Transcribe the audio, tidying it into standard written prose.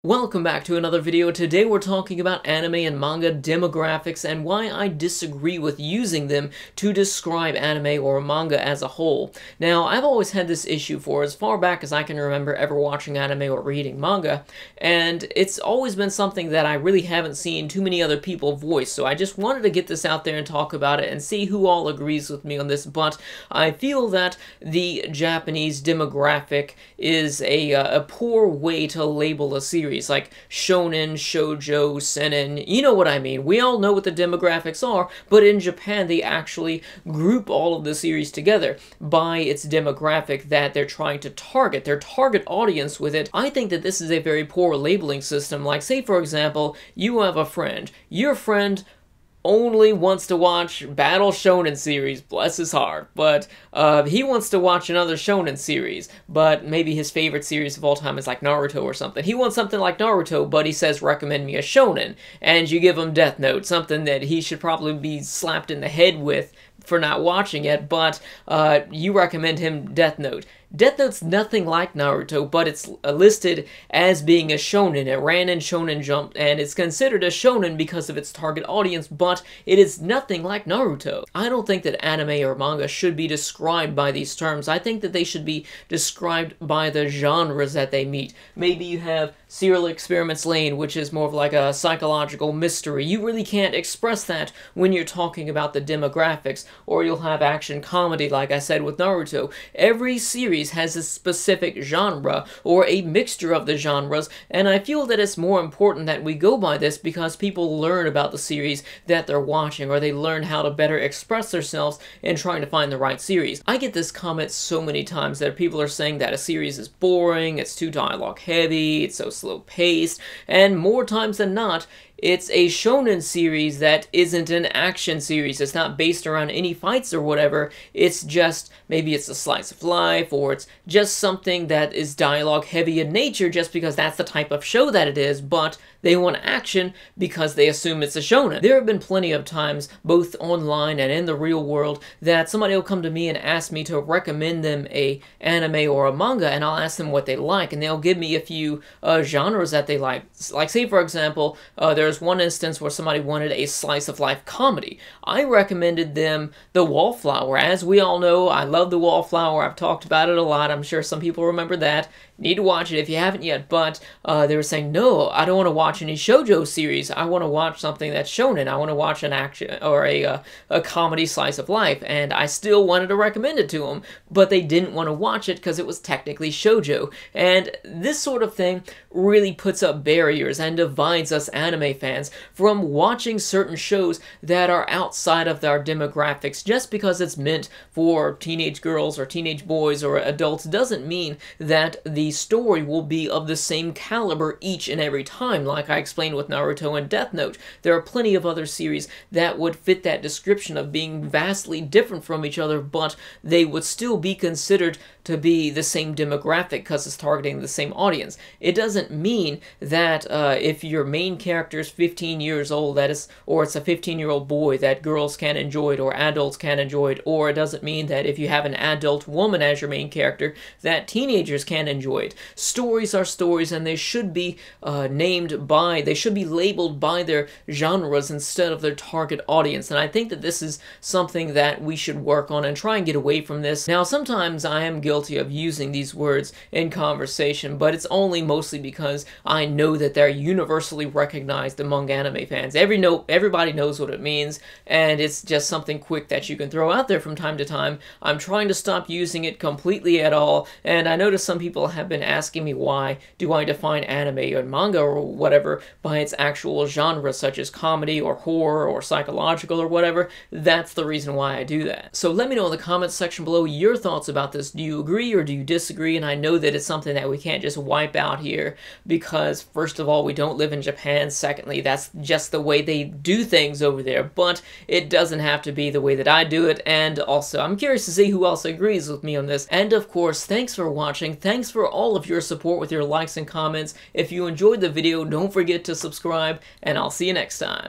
Welcome back to another video. Today we're talking about anime and manga demographics and why I disagree with using them to describe anime or manga as a whole. Now, I've always had this issue for as far back as I can remember ever watching anime or reading manga, and it's always been something that I really haven't seen too many other people voice, so I just wanted to get this out there and talk about it and see who all agrees with me on this. But I feel that the Japanese demographic is a poor way to label a series. Like Shonen, Shoujo, Seinen, you know what I mean. We all know what the demographics are, but in Japan they actually group all of the series together by its demographic that they're trying to target, their target audience with it. I think that this is a very poor labeling system. Like, say for example, you have a friend. Your friend only wants to watch Battle Shonen series, bless his heart, but he wants to watch another Shonen series, but maybe his favorite series of all time is like Naruto or something. He wants something like Naruto, but he says, recommend me a Shonen, and you give him Death Note, something that he should probably be slapped in the head with for not watching it, but you recommend him Death Note. Death Note's nothing like Naruto, but it's listed as being a shonen. It ran in Shonen Jump, and it's considered a shonen because of its target audience, but it is nothing like Naruto. I don't think that anime or manga should be described by these terms. I think that they should be described by the genres that they meet. Maybe you have Serial Experiments Lain, which is more of like a psychological mystery. You really can't express that when you're talking about the demographics. Or you'll have action comedy, like I said with Naruto. Every series has a specific genre, or a mixture of the genres, and I feel that it's more important that we go by this because people learn about the series that they're watching, or they learn how to better express themselves in trying to find the right series. I get this comment so many times that people are saying that a series is boring, it's too dialogue heavy, it's so slow paced, and more times than not, it's a shonen series that isn't an action series. It's not based around any fights or whatever. It's just, maybe it's a slice of life, or it's just something that is dialogue heavy in nature just because that's the type of show that it is, but they want action because they assume it's a shonen. There have been plenty of times, both online and in the real world, that somebody will come to me and ask me to recommend them a anime or a manga, and I'll ask them what they like, and they'll give me a few genres that they like. Like, say for example, there's one instance where somebody wanted a slice of life comedy. I recommended them The Wallflower. As we all know, I love The Wallflower. I've talked about it a lot. I'm sure some people remember that. Need to watch it if you haven't yet, but they were saying, no, I don't want to watch any shoujo series. I want to watch something that's shonen. I want to watch an action or a comedy slice of life, and I still wanted to recommend it to them, but they didn't want to watch it because it was technically shoujo. And this sort of thing really puts up barriers and divides us anime fans from watching certain shows that are outside of our demographics. Just because it's meant for teenage girls or teenage boys or adults doesn't mean that the story will be of the same caliber each and every time. Like I explained with Naruto and Death Note, there are plenty of other series that would fit that description of being vastly different from each other, but they would still be considered to be the same demographic because it's targeting the same audience. It doesn't mean that if your main character is 15 years old, or it's a 15-year-old boy, that girls can enjoy it or adults can enjoy it, or it doesn't mean that if you have an adult woman as your main character, that teenagers can enjoy it. Stories are stories, and they should be they should be labeled by their genres instead of their target audience, and I think that this is something that we should work on and try and get away from this. Now, sometimes I am guilty of using these words in conversation, but it's only mostly because I know that they're universally recognized among anime fans. Everybody knows what it means, and it's just something quick that you can throw out there from time to time. I'm trying to stop using it completely at all, and I notice some people have been asking me why do I define anime or manga or whatever by its actual genre, such as comedy or horror or psychological or whatever. That's the reason why I do that. So let me know in the comments section below your thoughts about this. Do you agree or do you disagree? And I know that it's something that we can't just wipe out here because, first of all, we don't live in Japan. Secondly, that's just the way they do things over there, but it doesn't have to be the way that I do it. And also, I'm curious to see who else agrees with me on this. And of course, thanks for watching. Thanks for all of your support with your likes and comments. If you enjoyed the video, don't forget to subscribe, and I'll see you next time.